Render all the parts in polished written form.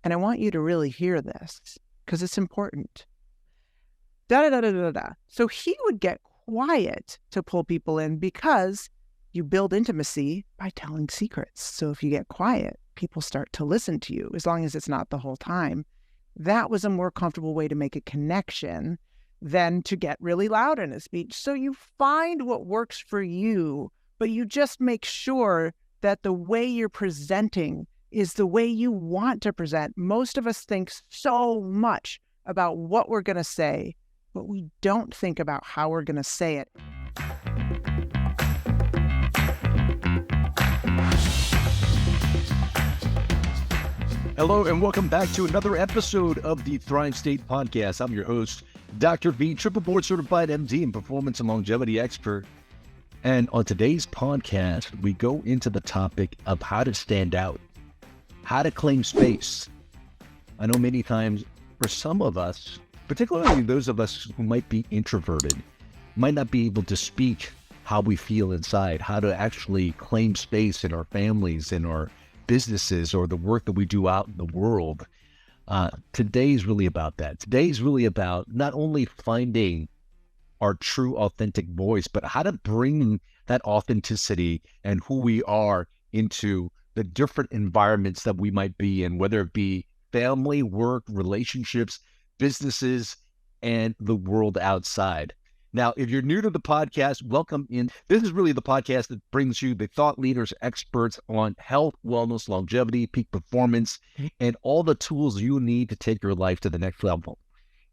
And I want you to really hear this because it's important. Da, da, da, da, da, da. So he would get quiet to pull people in because you build intimacy by telling secrets. So if you get quiet, people start to listen to you, as long as it's not the whole time. That was a more comfortable way to make a connection than to get really loud in a speech. So you find what works for you, but you just make sure that the way you're presenting is the way you want to present. Most of us think so much about what we're going to say, but we don't think about how we're going to say it. Hello, and welcome back to another episode of the Thrive State Podcast. I'm your host, Dr. V, triple board certified MD and performance and longevity expert. And on today's podcast, we go into the topic of how to stand out, how to claim space. I know many times for some of us, particularly those of us who might be introverted, might not be able to speak how we feel inside, how to actually claim space in our families, in our businesses, or the work that we do out in the world. Today is really about that. Today is really about not only finding our true authentic voice, but how to bring that authenticity and who we are into the different environments that we might be in, whether it be family, work, relationships, businesses, and the world outside. Now, if you're new to the podcast, welcome in. This is really the podcast that brings you the thought leaders, experts on health, wellness, longevity, peak performance, and all the tools you need to take your life to the next level.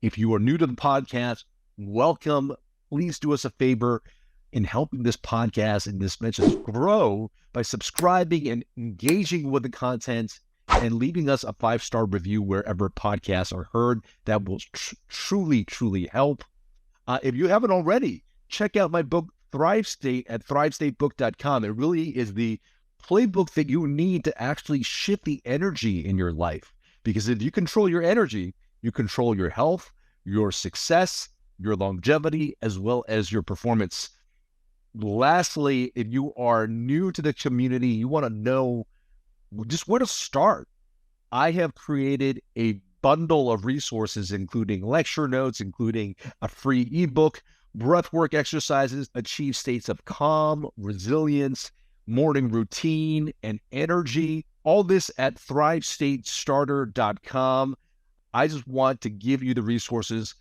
If you are new to the podcast, welcome. Please do us a favor in helping this podcast and this message grow by subscribing and engaging with the content and leaving us a 5-star review wherever podcasts are heard. That will truly help. If you haven't already, check out my book, Thrive State, at thrivestatebook.com. It really is the playbook that you need to actually shift the energy in your life. Because if you control your energy, you control your health, your success, your longevity, as well as your performance. Lastly, if you are new to the community, you want to know just where to start, I have created a bundle of resources, including lecture notes, including a free ebook, breathwork exercises, achieve states of calm, resilience, morning routine, and energy. All this at thrivestatestarter.com. I just want to give you the resources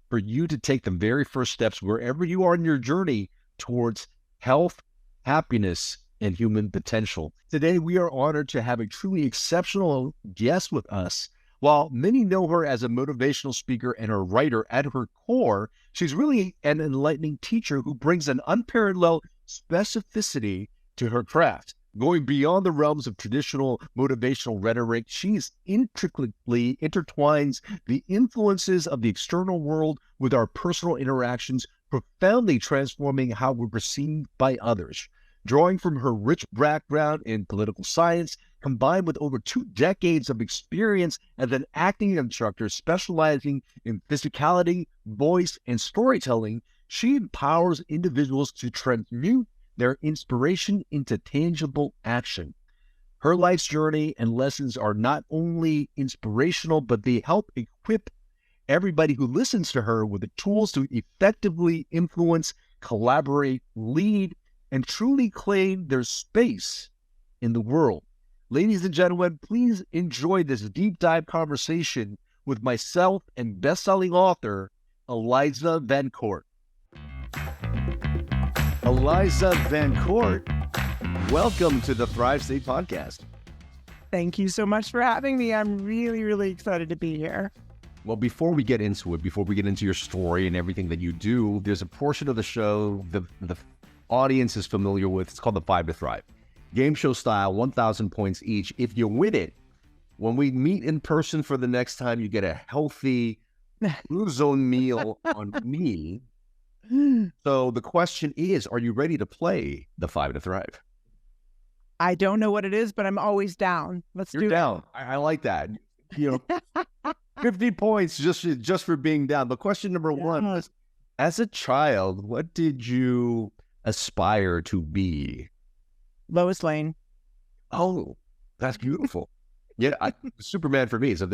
for you to take the very first steps wherever you are in your journey towards health, happiness, and human potential. Today, we are honored to have a truly exceptional guest with us. While many know her as a motivational speaker and a writer, at her core, she's really an enlightening teacher who brings an unparalleled specificity to her craft. Going beyond the realms of traditional motivational rhetoric, she's intricately intertwines the influences of the external world with our personal interactions, profoundly transforming how we're perceived by others. Drawing from her rich background in political science, combined with over 2 decades of experience as an acting instructor specializing in physicality, voice, and storytelling, she empowers individuals to transmute their inspiration into tangible action. Her life's journey and lessons are not only inspirational, but they help equip everybody who listens to her with the tools to effectively influence, collaborate, lead, and truly claim their space in the world. Ladies and gentlemen, please enjoy this deep dive conversation with myself and best-selling author, Eliza Bettencourt. Eliza Bettencourt, welcome to the Thrive State Podcast. Thank you so much for having me. I'm really excited to be here. Well, before we get into it, before we get into your story and everything that you do, there's a portion of the show the audience is familiar with. It's called the 5 to Thrive. Game show style, 1,000 points each. If you win it, when we meet in person for the next time, you get a healthy Blue Zone meal on me. So the question is, are you ready to play the 5 to Thrive? I don't know what it is, but I'm always down. You're down. I like that. 50 points just for being down. But question number one was, as a child, what did you aspire to be? Lois Lane. Oh, that's beautiful. Yeah, Superman for me. So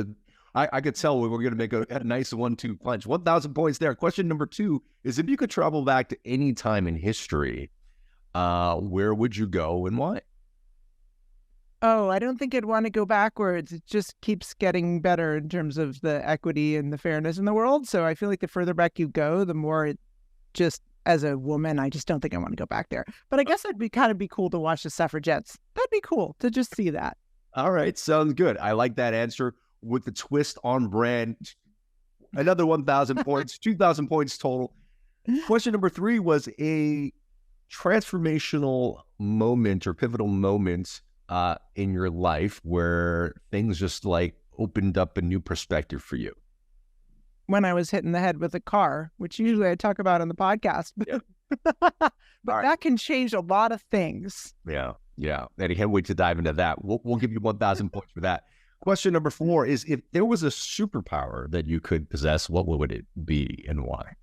I could tell we were going to make a nice 1-2 punch. 1,000 points there. Question number 2 is, if you could travel back to any time in history, where would you go and why? Oh, I don't think I'd want to go backwards. It just keeps getting better in terms of the equity and the fairness in the world. So I feel like the further back you go, the more it just, as a woman, I just don't think I want to go back there. But I guess it'd be kind of be cool to watch the suffragettes. That'd be cool to just see that. All right, sounds good. I like that answer with the twist on brand. Another 1,000 points, 2,000 points total. Question number 3 was a transformational moment or pivotal moment in your life where things just like opened up a new perspective for you. When I was hit in the head with a car, which usually I talk about on the podcast, Yeah. but Right. that can change a lot of things. Yeah. And I can't wait to dive into that. We'll give you 1,000 points for that. Question number 4 is, if there was a superpower that you could possess, what would it be and why?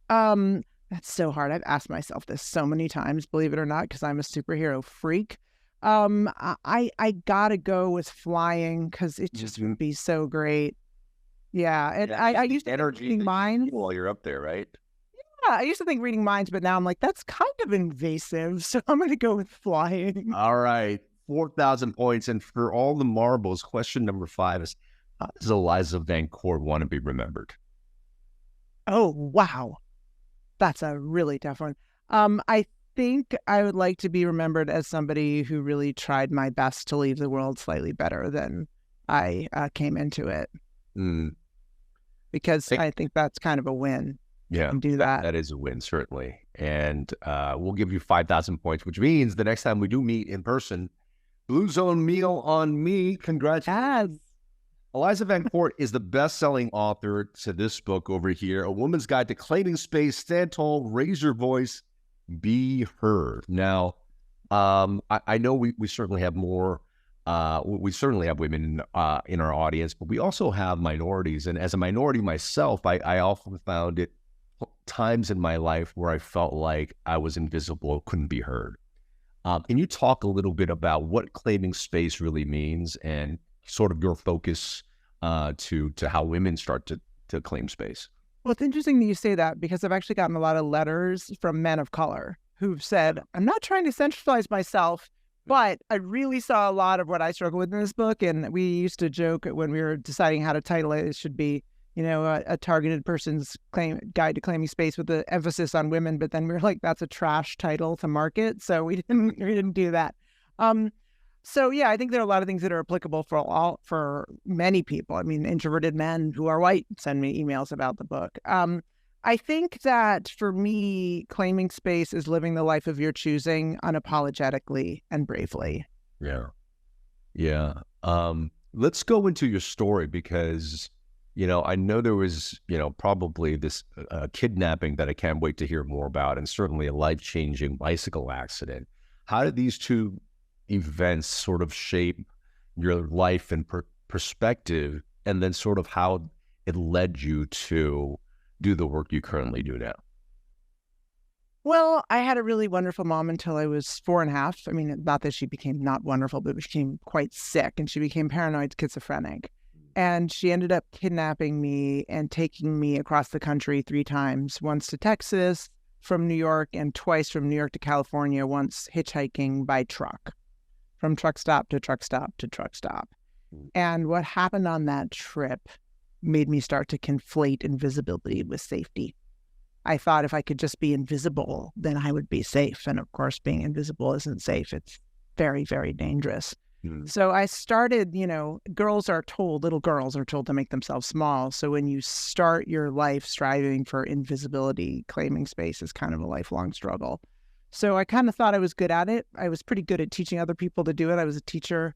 That's so hard. I've asked myself this so many times, believe it or not, because I'm a superhero freak. I gotta go with flying because it just would be so great. Yeah, and I used to think reading minds while you're up there, right? Yeah, I used to think reading minds, but now I'm like, that's kind of invasive. So I'm gonna go with flying. All right, 4,000 points, and for all the marbles, question number 5 is, how does Eliza Bettencourt want to be remembered? Oh wow, that's a really tough one. I think I would like to be remembered as somebody who really tried my best to leave the world slightly better than I came into it. Because I think that's kind of a win. Yeah, do that. That is a win, certainly. And we'll give you 5,000 points, which means the next time we do meet in person, Blue Zone meal on me. Congratulations. Yes. Eliza Bettencourt is the best-selling author to this book over here, A Woman's Guide to Claiming Space. Stand tall, raise your voice, be heard. Now, I know we certainly have more. We certainly have women in our audience, but we also have minorities. And as a minority myself, I often found it times in my life where I felt like I was invisible, couldn't be heard. Can you talk a little bit about what claiming space really means and sort of your focus to how women start to claim space? Well, it's interesting that you say that, because I've actually gotten a lot of letters from men of color who've said, I'm not trying to centralize myself, but I really saw a lot of what I struggle with in this book. And we used to joke when we were deciding how to title it, it should be, a targeted person's guide to claiming space with the emphasis on women. But then we were like, that's a trash title to market. So we didn't do that. So yeah, I think there are a lot of things that are applicable for many people. I mean, introverted men who are white send me emails about the book. I think that for me, claiming space is living the life of your choosing unapologetically and bravely. Yeah. Let's go into your story, because, I know there was, probably this kidnapping that I can't wait to hear more about, and certainly a life-changing bicycle accident. How did these two events sort of shape your life and perspective, and then sort of how it led you to do the work you currently do now? Well, I had a really wonderful mom until I was 4.5. I mean, not that she became not wonderful, but she became quite sick, and she became paranoid schizophrenic. And she ended up kidnapping me and taking me across the country 3 times, once to Texas from New York, and twice from New York to California, once hitchhiking by truck, from truck stop to truck stop to truck stop. And what happened on that trip made me start to conflate invisibility with safety. I thought if I could just be invisible, then I would be safe. And of course, being invisible isn't safe. It's very, very dangerous. So I started, little girls are told to make themselves small. So when you start your life striving for invisibility, claiming space is kind of a lifelong struggle. So I kind of thought I was good at it. I was pretty good at teaching other people to do it. I was a teacher.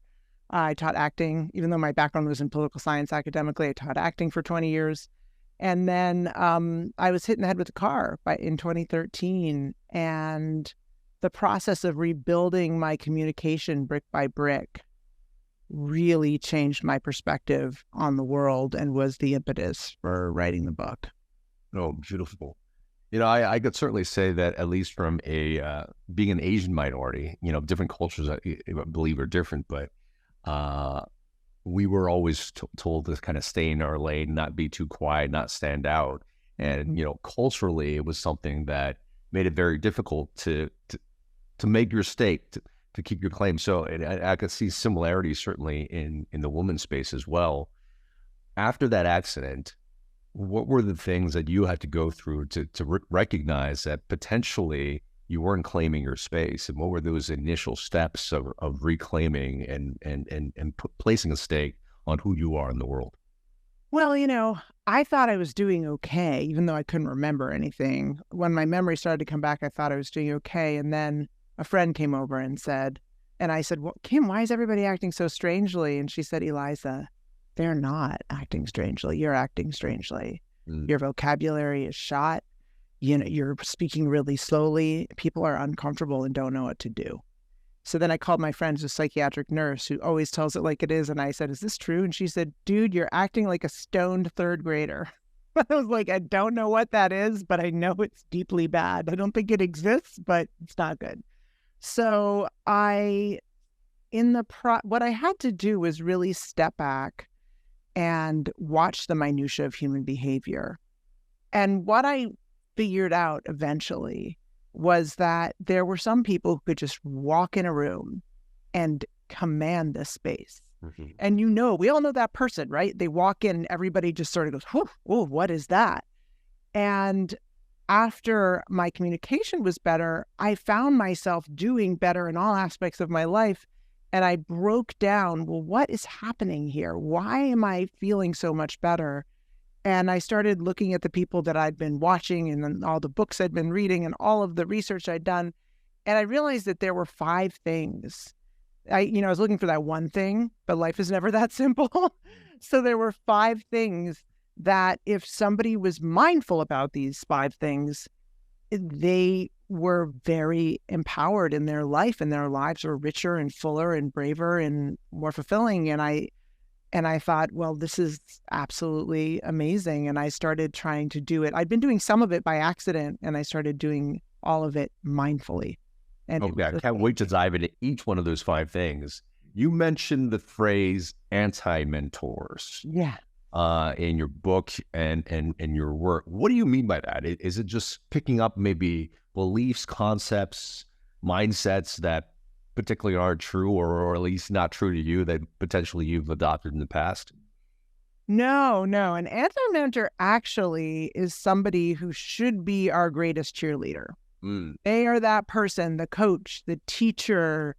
I taught acting, even though my background was in political science academically. I taught acting for 20 years. And then I was hit in the head with a car in 2013. And the process of rebuilding my communication brick by brick really changed my perspective on the world and was the impetus for writing the book. Oh, beautiful. I could certainly say that, at least from being an Asian minority, different cultures I believe are different, but we were always told to kind of stay in our lane, not be too quiet, not stand out. And, culturally, it was something that made it very difficult to make your stake, to keep your claim. So and I could see similarities certainly in the women's space as well. After that accident, what were the things that you had to go through to recognize that potentially you weren't claiming your space? And what were those initial steps of reclaiming and placing a stake on who you are in the world? Well, I thought I was doing okay, even though I couldn't remember anything. When my memory started to come back, I thought I was doing okay. And then a friend came over and I said, well, Kim, why is everybody acting so strangely? And she said, Eliza, they're not acting strangely. You're acting strangely. Your vocabulary is shot. You're speaking really slowly. People are uncomfortable and don't know what to do. So then I called my friend, who's a psychiatric nurse, who always tells it like it is. And I said, is this true? And she said, dude, you're acting like a stoned third grader. I was like, I don't know what that is, but I know it's deeply bad. I don't think it exists, but it's not good. So what I had to do was really step back and watch the minutia of human behavior. And what I figured out eventually was that there were some people who could just walk in a room and command the space. Mm-hmm. And we all know that person, right? They walk in and everybody just sort of goes, whoa, what is that? And after my communication was better, I found myself doing better in all aspects of my life. And I broke down, well, what is happening here? Why am I feeling so much better? And I started looking at the people that I'd been watching and then all the books I'd been reading and all of the research I'd done. And I realized that there were 5 things. I was looking for that one thing, but life is never that simple. So there were 5 things that if somebody was mindful about these 5 things, they were very empowered in their life, and their lives were richer and fuller and braver and more fulfilling. And I thought, well, this is absolutely amazing. And I started trying to do it. I'd been doing some of it by accident, and I started doing all of it mindfully. And I can't wait to dive into each one of those 5 things. You mentioned the phrase anti-mentors. Yeah. In your book and your work. What do you mean by that? Is it just picking up maybe beliefs, concepts, mindsets that particularly aren't true or at least not true to you that potentially you've adopted in the past? No. An anti-mentor actually is somebody who should be our greatest cheerleader. They are that person, the coach, the teacher,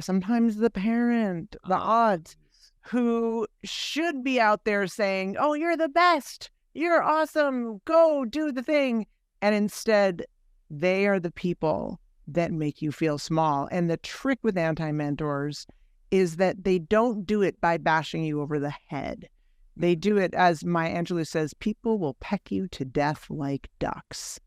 sometimes the parent, the aunt, who should be out there saying, oh, you're the best, you're awesome, go do the thing. And instead, they are the people that make you feel small. And the trick with anti-mentors is that they don't do it by bashing you over the head. They do it, as Maya Angelou says, people will peck you to death like ducks.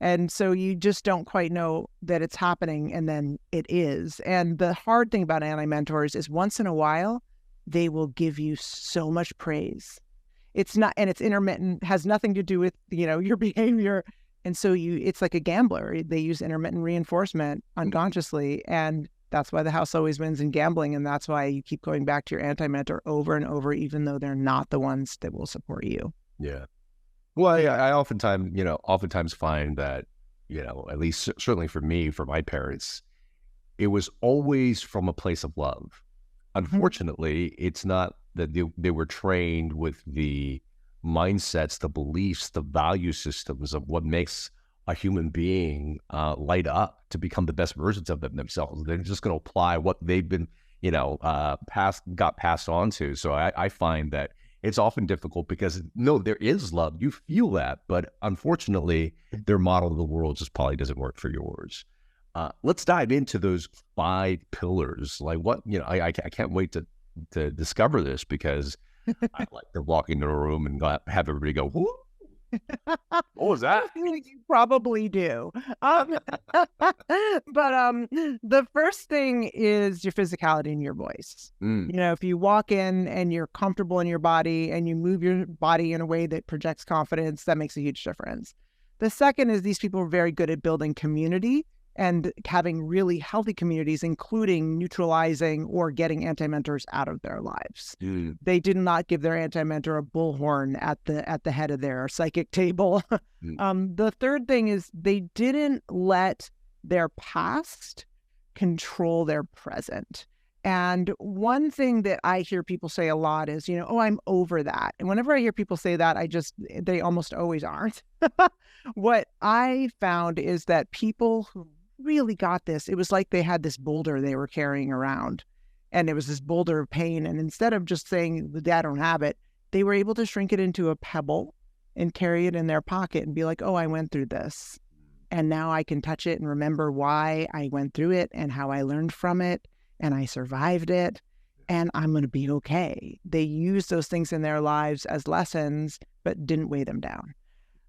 And so you just don't quite know that it's happening, and then it is. And the hard thing about anti-mentors is once in a while, they will give you so much praise. It's intermittent, has nothing to do with, your behavior. And so it's like a gambler. They use intermittent reinforcement unconsciously. And that's why the house always wins in gambling. And that's why you keep going back to your anti-mentor over and over, even though they're not the ones that will support you. Yeah. Well, I oftentimes find that, at least certainly for me, for my parents, it was always from a place of love. Unfortunately, it's not that they were trained with the mindsets, the beliefs, the value systems of what makes a human being light up to become the best versions of themselves. They're just going to apply what they've been, got passed on to. So I find that it's often difficult because, no, there is love. You feel that. But unfortunately, their model of the world just probably doesn't work for yours. Let's dive into those 5 pillars. Like what, I can't wait to discover this because I like to walk into a room and have everybody go, whoo. What was that? You probably do. But the first thing is your physicality and your voice. If you walk in and you're comfortable in your body and you move your body in a way that projects confidence, that makes a huge difference. The second is these people are very good at building community and having really healthy communities, including neutralizing or getting anti-mentors out of their lives. They did not give their anti-mentor a bullhorn at the head of their psychic table. The third thing is they didn't let their past control their present. And one thing that I hear people say a lot is, oh, I'm over that. And whenever I hear people say that, they almost always aren't. What I found is that people who really got this, it was like they had this boulder they were carrying around, and it was this boulder of pain. And instead of just saying, I don't have it, they were able to shrink it into a pebble and carry it in their pocket and be like, oh, I went through this. And now I can touch it and remember why I went through it and how I learned from it. And I survived it, and I'm going to be okay. They used those things in their lives as lessons, but didn't weigh them down.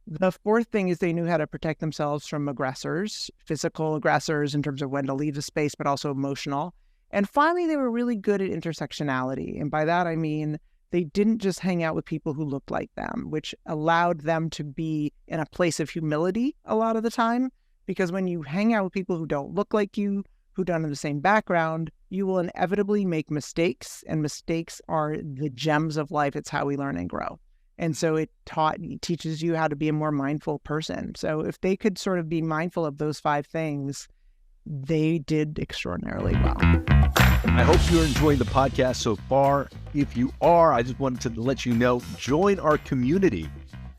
The fourth thing is they knew how to protect themselves from aggressors, physical aggressors in terms of when to leave the space, but also emotional. And finally, they were really good at intersectionality. And by that, I mean, they didn't just hang out with people who looked like them, which allowed them to be in a place of humility a lot of the time. Because when you hang out with people who don't look like you, who don't have the same background, you will inevitably make mistakes, and mistakes are the gems of life. It's how we learn and grow. And so it teaches you how to be a more mindful person. So if they could sort of be mindful of those 5 things, they did extraordinarily well. I hope you're enjoying the podcast so far. If you are, I just wanted to let you know, join our community.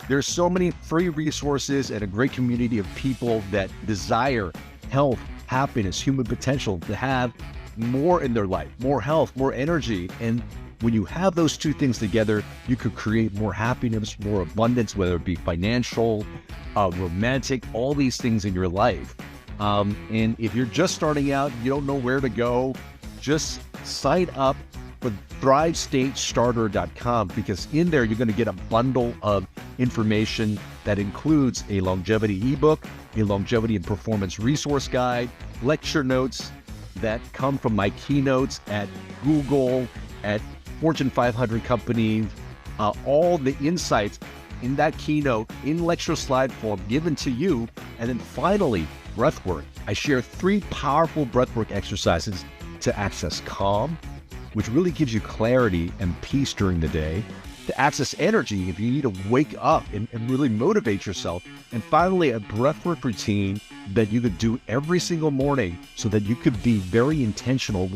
There's so many free resources and a great community of people that desire health, happiness, human potential, to have more in their life, more health, more energy. And when you have those two things together, you could create more happiness, more abundance, whether it be financial, romantic, all these things in your life. And if you're just starting out, you don't know where to go, just sign up for thrivestatestarter.com, because in there you're going to get a bundle of information that includes a longevity ebook, a longevity and performance resource guide, lecture notes that come from my keynotes at Google, at Fortune 500 companies, all the insights in that keynote in lecture slide form given to you. And then finally, breathwork. I share 3 powerful breathwork exercises to access calm, which really gives you clarity and peace during the day, to access energy if you need to wake up and really motivate yourself, and finally a breathwork routine that you could do every single morning so that you could be very intentional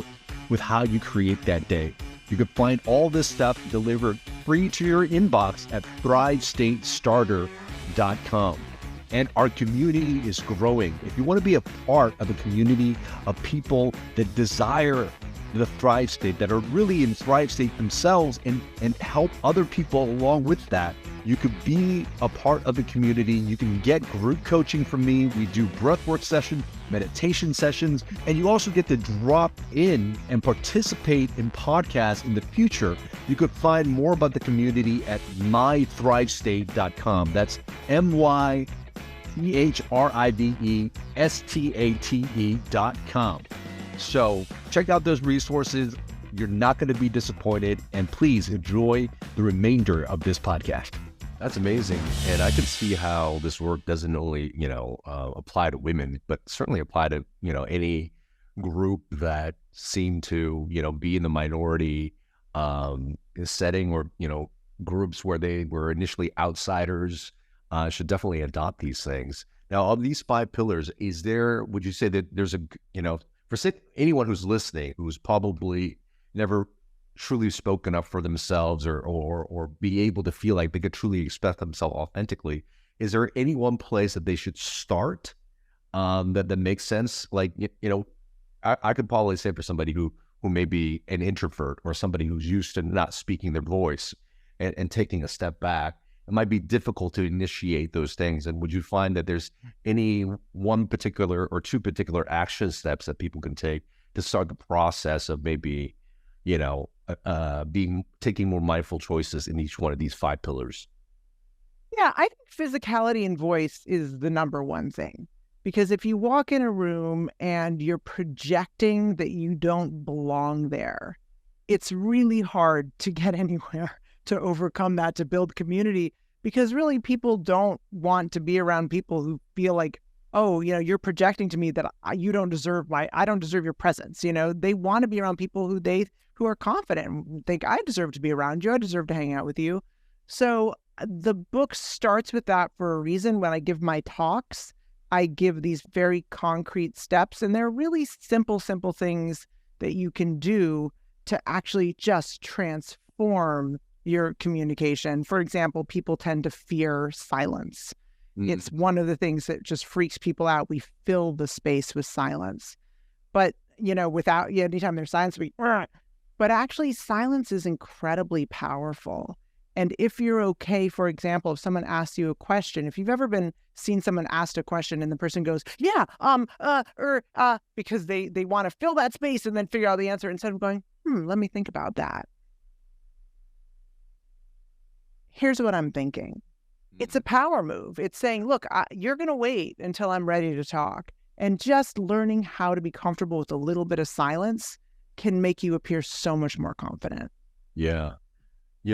with how you create that day. You can find all this stuff delivered free to your inbox at thrivestatestarter.com. And our community is growing. If you want to be a part of a community of people that desire the Thrive State, that are really in Thrive State themselves, and help other people along with that, you could be a part of the community. You can get group coaching from me. We do breathwork sessions, meditation sessions, and you also get to drop in and participate in podcasts in the future. You could find more about the community at mythrivestate.com. That's mythrivestate.com. So check out those resources. You're not going to be disappointed, and please enjoy the remainder of this podcast. That's amazing. And I can see how this work doesn't only, apply to women, but certainly apply to, any group that seem to, be in the minority setting, or, groups where they were initially outsiders, should definitely adopt these things. Now, of these 5 pillars, would you say that there's for anyone who's listening, who's probably never truly spoken up for themselves, or be able to feel like they could truly express themselves authentically, is there any one place that they should start that makes sense? Like, I could probably say for somebody who may be an introvert, or somebody who's used to not speaking their voice and taking a step back, it might be difficult to initiate those things. And would you find that there's any one particular or 2 particular action steps that people can take to start the process of maybe, taking more mindful choices in each one of these 5 pillars? Yeah, I think physicality and voice is the number one thing. Because if you walk in a room and you're projecting that you don't belong there, it's really hard to get anywhere, to overcome that, to build community, because really people don't want to be around people who feel like, oh, you're projecting to me that you don't deserve I don't deserve your presence. They want to be around people who are confident and think I deserve to be around you. I deserve to hang out with you. So the book starts with that for a reason. When I give my talks, I give these very concrete steps, and they're really simple things that you can do to actually just transform your communication. For example, people tend to fear silence. It's one of the things that just freaks people out. We fill the space with silence. But, without, anytime there's silence, but actually silence is incredibly powerful. And if you're okay, for example, if someone asks you a question, if you've ever seen someone asked a question and the person goes, yeah, because they want to fill that space and then figure out the answer instead of going, let me think about that. Here's what I'm thinking. It's a power move. It's saying, look, you're going to wait until I'm ready to talk. And just learning how to be comfortable with a little bit of silence can make you appear so much more confident. Yeah.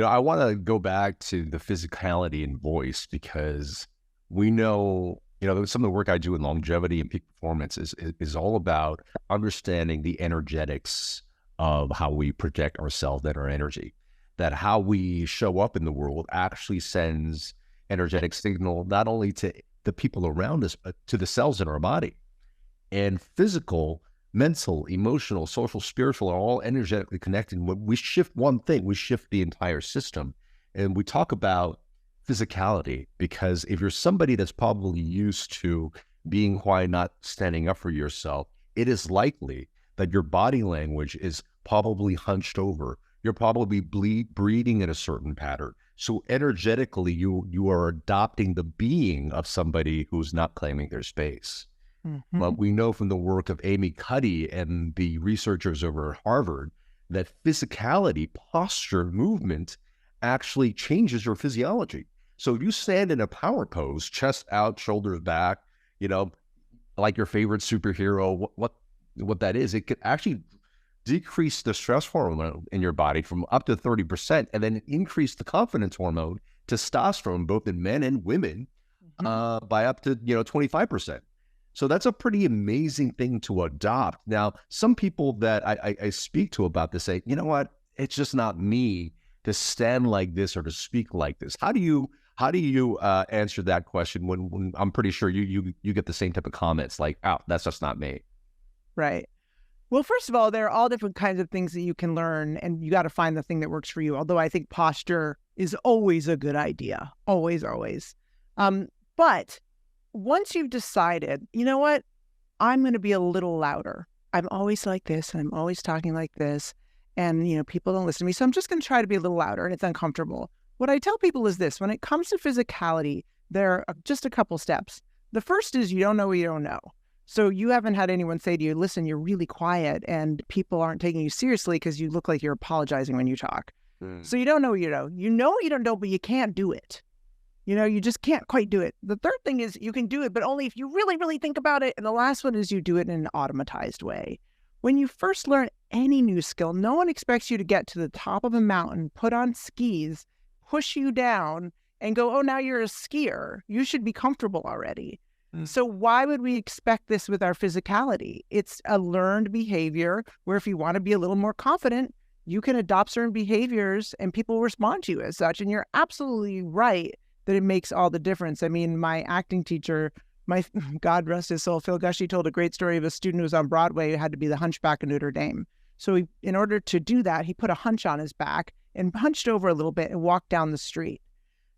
I want to go back to the physicality and voice, because we know, some of the work I do in longevity and peak performance is all about understanding the energetics of how we project ourselves and our energy, that how we show up in the world actually sends energetic signal, not only to the people around us, but to the cells in our body. And physical, mental, emotional, social, spiritual are all energetically connected. When we shift one thing, we shift the entire system. And we talk about physicality because if you're somebody that's probably used to being quiet, not standing up for yourself, it is likely that your body language is probably hunched over. You're probably breathing in a certain pattern. So energetically, you are adopting the being of somebody who's not claiming their space. Mm-hmm. But we know from the work of Amy Cuddy and the researchers over at Harvard that physicality, posture, movement actually changes your physiology. So if you stand in a power pose, chest out, shoulders back, like your favorite superhero, what that is, it could actually decrease the stress hormone in your body from up to 30%, and then increase the confidence hormone, testosterone, both in men and women, by up to 25%. So that's a pretty amazing thing to adopt. Now, some people that I speak to about this say, you know what, it's just not me to stand like this or to speak like this. How do you answer that question when I'm pretty sure you get the same type of comments like, oh, that's just not me? Right. Well, first of all, there are all different kinds of things that you can learn, and you got to find the thing that works for you. Although I think posture is always a good idea. Always, always. But once you've decided, you know what, I'm going to be a little louder. I'm always like this, and I'm always talking like this, and, people don't listen to me. So I'm just going to try to be a little louder, and it's uncomfortable. What I tell people is this: when it comes to physicality, there are just a couple steps. The first is you don't know what you don't know. So you haven't had anyone say to you, listen, you're really quiet and people aren't taking you seriously because you look like you're apologizing when you talk. So you don't know what you know. You know you don't know, but you can't do it. You just can't quite do it. The third thing is you can do it, but only if you really, really think about it. And the last one is you do it in an automatized way. When you first learn any new skill, no one expects you to get to the top of a mountain, put on skis, push you down, and go, oh, now you're a skier. You should be comfortable already. So why would we expect this with our physicality? It's a learned behavior where if you want to be a little more confident, you can adopt certain behaviors and people respond to you as such. And you're absolutely right that it makes all the difference. I mean, my acting teacher, God rest his soul, Phil Gushy, told a great story of a student who was on Broadway who had to be the Hunchback of Notre Dame. So in order to do that, he put a hunch on his back and hunched over a little bit and walked down the street.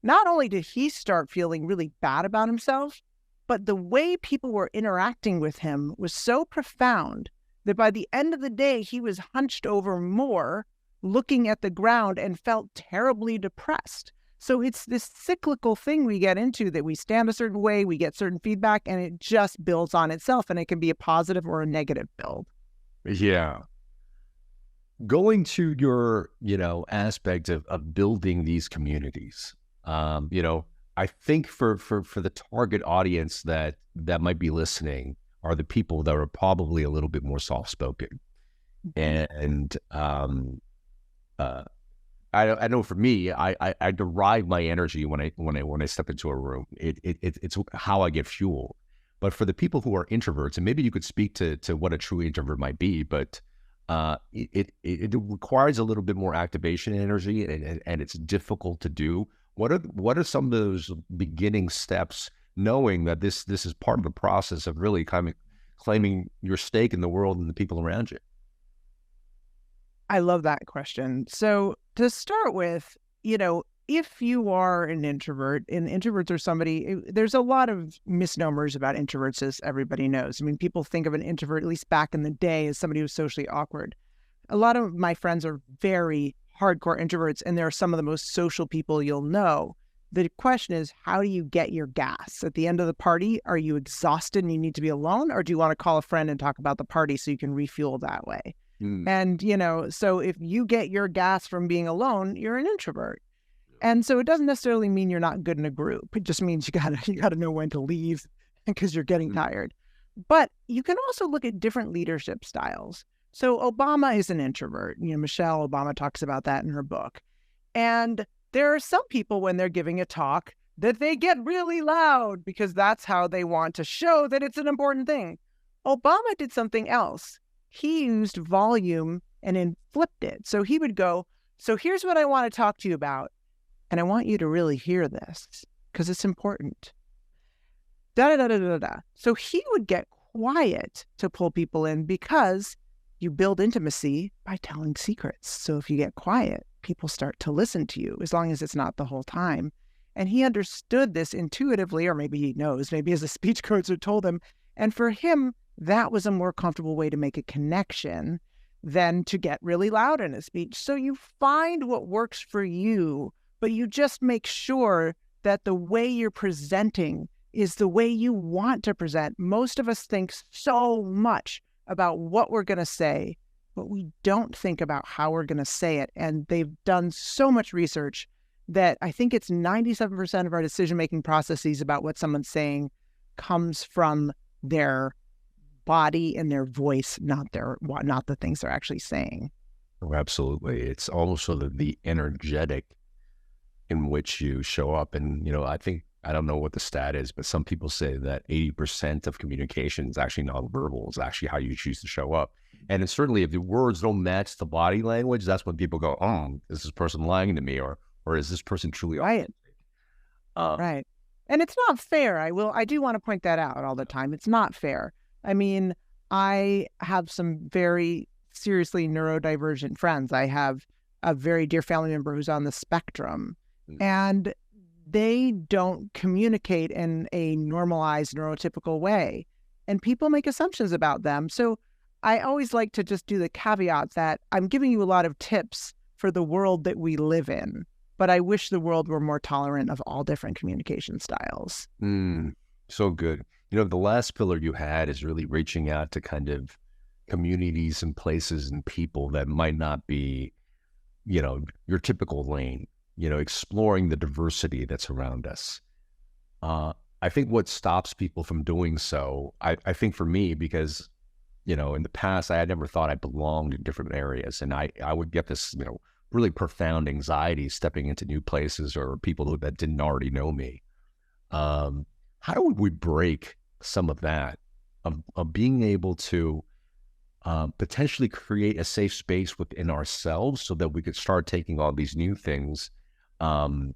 Not only did he start feeling really bad about himself, but the way people were interacting with him was so profound that by the end of the day, he was hunched over more, looking at the ground, and felt terribly depressed. So it's this cyclical thing we get into that we stand a certain way, we get certain feedback, and it just builds on itself, and it can be a positive or a negative build. Yeah. Going to your, aspect of building these communities, I think for the target audience that might be listening are the people that are probably a little bit more soft-spoken. And I know for me, I derive my energy when I step into a room. It's how I get fueled. But for the people who are introverts, and maybe you could speak to what a true introvert might be, but it requires a little bit more activation energy, and it's difficult to do. What are some of those beginning steps, knowing that this is part of the process of really kind of claiming your stake in the world and the people around you? I love that question. So to start with, if you are an introvert, and introverts are somebody, there's a lot of misnomers about introverts, as everybody knows. I mean, people think of an introvert, at least back in the day, as somebody who's socially awkward. A lot of my friends are very hardcore introverts, and they're some of the most social people you'll know. The question is, how do you get your gas? At the end of the party, are you exhausted and you need to be alone, or do you want to call a friend and talk about the party so you can refuel that way? And, so if you get your gas from being alone, you're an introvert. And so it doesn't necessarily mean you're not good in a group. It just means you gotta know when to leave because you're getting tired. But you can also look at different leadership styles. So Obama is an introvert. Michelle Obama talks about that in her book. And there are some people, when they're giving a talk, that they get really loud because that's how they want to show that it's an important thing. Obama did something else. He used volume and then flipped it. So he would go, so here's what I want to talk to you about. And I want you to really hear this because it's important. Da, da, da, da, da, da. So he would get quiet to pull people in because you build intimacy by telling secrets. So if you get quiet, people start to listen to you, as long as it's not the whole time. And he understood this intuitively, or maybe he knows, maybe as a speech coach had told him. And for him, that was a more comfortable way to make a connection than to get really loud in a speech. So you find what works for you, but you just make sure that the way you're presenting is the way you want to present. Most of us think so much about what we're going to say, but we don't think about how we're going to say it. And they've done so much research that I think it's 97% of our decision-making processes about what someone's saying comes from their body and their voice, not the things they're actually saying. Oh, absolutely. It's also the energetic in which you show up. And, I don't know what the stat is, but some people say that 80% of communication is actually nonverbal. It's actually how you choose to show up. And it's certainly, if the words don't match the body language, that's when people go, oh, is this person lying to me? Or is this person truly right? Right. And it's not fair. I do want to point that out all the time. It's not fair. I mean, I have some very seriously neurodivergent friends. I have a very dear family member who's on the spectrum, and they don't communicate in a normalized neurotypical way. And people make assumptions about them. So I always like to just do the caveat that I'm giving you a lot of tips for the world that we live in, but I wish the world were more tolerant of all different communication styles. So good. The last pillar you had is really reaching out to kind of communities and places and people that might not be, your typical lane, exploring the diversity that's around us. I think what stops people from doing so, I think for me, because, in the past, I had never thought I belonged in different areas. And I would get this, really profound anxiety stepping into new places or people that didn't already know me. How would we break some of that, of being able to potentially create a safe space within ourselves so that we could start taking on these new things and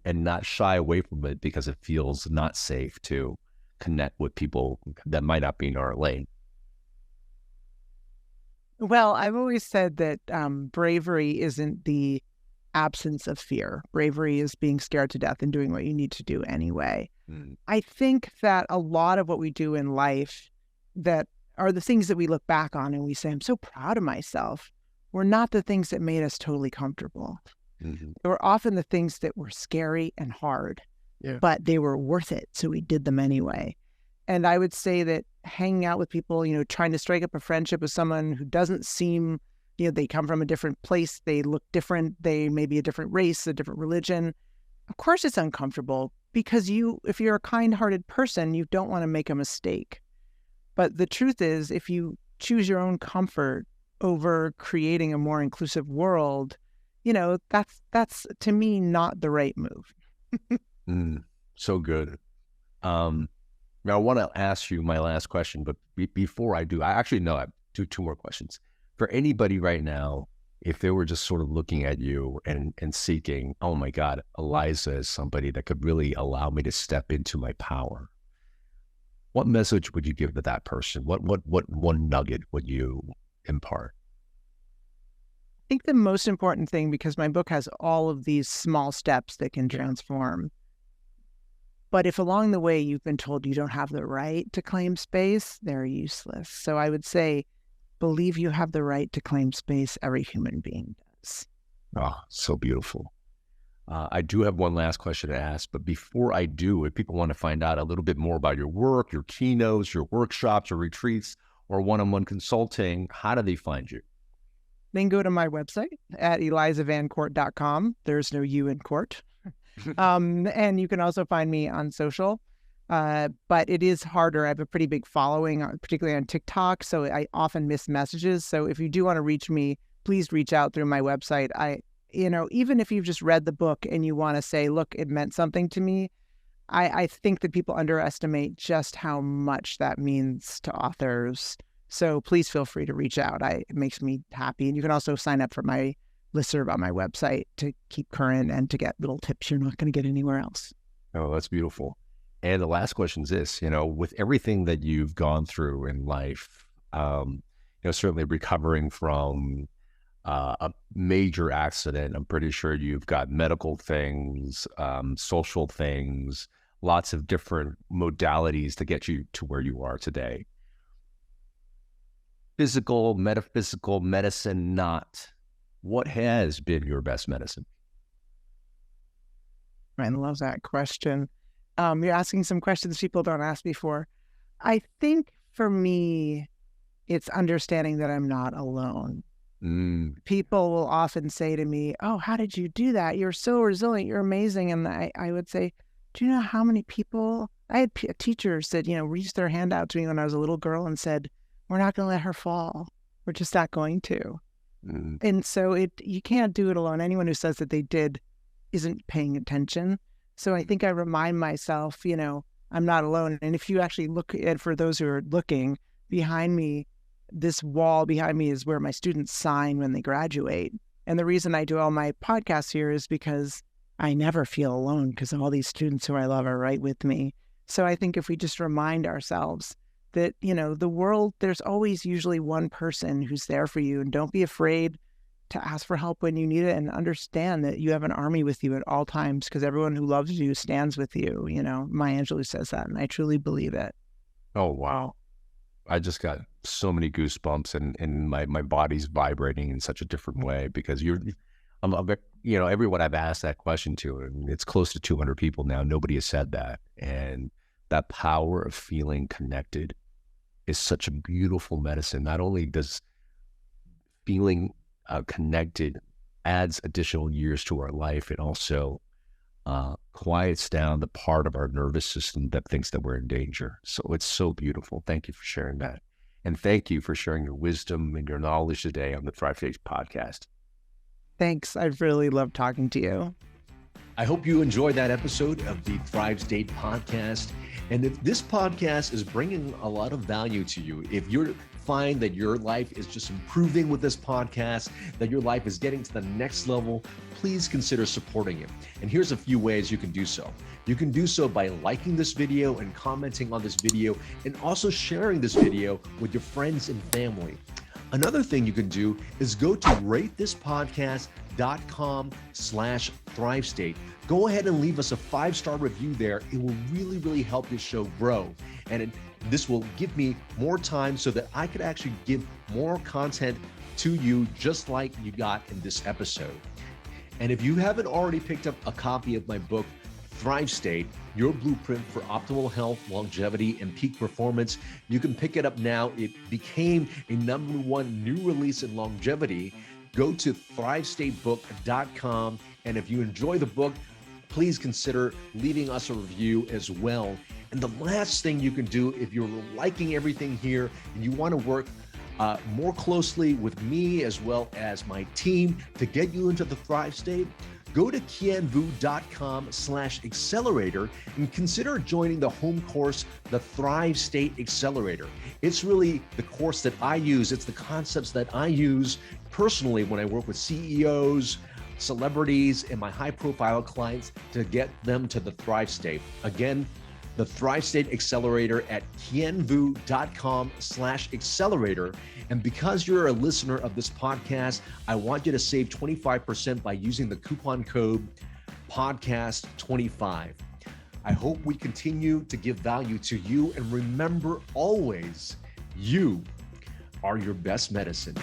not shy away from it because it feels not safe to connect with people that might not be in our lane? Well, I've always said that bravery isn't the absence of fear. Bravery is being scared to death and doing what you need to do anyway. I think that a lot of what we do in life that are the things that we look back on and we say, I'm so proud of myself, were not the things that made us totally comfortable. They were often the things that were scary and hard, but they were worth it. So we did them anyway. And I would say that hanging out with people, trying to strike up a friendship with someone who doesn't seem, they come from a different place, they look different, they may be a different race, a different religion. Of course it's uncomfortable because if you're a kind-hearted person, you don't want to make a mistake. But the truth is, if you choose your own comfort over creating a more inclusive world, that's to me not the right move. So good. Now, I want to ask you my last question, but before I do, I actually know I have two more questions. For anybody right now, if they were just sort of looking at you and seeking, oh my God, Eliza is somebody that could really allow me to step into my power, what message would you give to that person? What one nugget would you impart? I think the most important thing, because my book has all of these small steps that can transform, but if along the way you've been told you don't have the right to claim space, they're useless. So I would say, believe you have the right to claim space. Every human being does. Oh, so beautiful. I do have one last question to ask, but before I do, if people want to find out a little bit more about your work, your keynotes, your workshops, your retreats, or one-on-one consulting, how do they find you? Then go to my website at elizavancourt.com. There's no U in court. And you can also find me on social. But it is harder. I have a pretty big following, particularly on TikTok, so I often miss messages. So if you do want to reach me, please reach out through my website. Even if you've just read the book and you want to say, look, it meant something to me, I think that people underestimate just how much that means to authors. So please feel free to reach out. It makes me happy. And you can also sign up for my listserv on my website to keep current and to get little tips you're not going to get anywhere else. Oh, that's beautiful. And the last question is this, with everything that you've gone through in life, certainly recovering from a major accident, I'm pretty sure you've got medical things, social things, lots of different modalities to get you to where you are today. Physical, metaphysical, medicine, not. What has been your best medicine? Ryan loves that question. You're asking some questions people don't ask before. I think for me, it's understanding that I'm not alone. People will often say to me, oh, how did you do that? You're so resilient. You're amazing. And I would say, do you know how many people, I had teachers that, reached their hand out to me when I was a little girl and said, we're not going to let her fall. We're just not going to. And so you can't do it alone. Anyone who says that they did isn't paying attention. So I think I remind myself, I'm not alone. And if you actually look at, for those who are looking behind me, this wall behind me is where my students sign when they graduate. And the reason I do all my podcasts here is because I never feel alone, because all these students who I love are right with me. So I think if we just remind ourselves that, the world, there's always usually one person who's there for you, and don't be afraid to ask for help when you need it, and understand that you have an army with you at all times, because everyone who loves you stands with you. Maya Angelou says that, and I truly believe it. Oh, wow. I just got so many goosebumps, and my body's vibrating in such a different way, because everyone I've asked that question to, and it's close to 200 people now, nobody has said that. And that power of feeling connected is such a beautiful medicine. Not only does feeling connected adds additional years to our life, it also quiets down the part of our nervous system that thinks that we're in danger. So it's so beautiful. Thank you for sharing that. And thank you for sharing your wisdom and your knowledge today on the Thrive State podcast. Thanks. I've really loved talking to you. I hope you enjoyed that episode of the Thrive State podcast. And if this podcast is bringing a lot of value to you, if you find that your life is just improving with this podcast, that your life is getting to the next level, please consider supporting it. And here's a few ways you can do so. You can do so by liking this video and commenting on this video, and also sharing this video with your friends and family. Another thing you can do is go to ratethispodcast.com/ThriveState. Go ahead and leave us a 5-star review there. It will really, really help this show grow. And this will give me more time so that I could actually give more content to you, just like you got in this episode. And if you haven't already picked up a copy of my book, Thrive State, Your Blueprint for Optimal Health, Longevity, and Peak Performance, you can pick it up now. It became a #1 new release in longevity. Go to thrivestatebook.com. And if you enjoy the book, please consider leaving us a review as well. And the last thing you can do, if you're liking everything here and you want to work more closely with me as well as my team to get you into the Thrive State, go to kienvuu.com/accelerator and consider joining the home course, the Thrive State Accelerator. It's really the course that I use. It's the concepts that I use personally when I work with CEOs, celebrities, and my high-profile clients to get them to the Thrive State. Again, the Thrive State Accelerator at kienvuu.com/accelerator. And because you're a listener of this podcast, I want you to save 25% by using the coupon code podcast25. I hope we continue to give value to you. And remember always, you are your best medicine.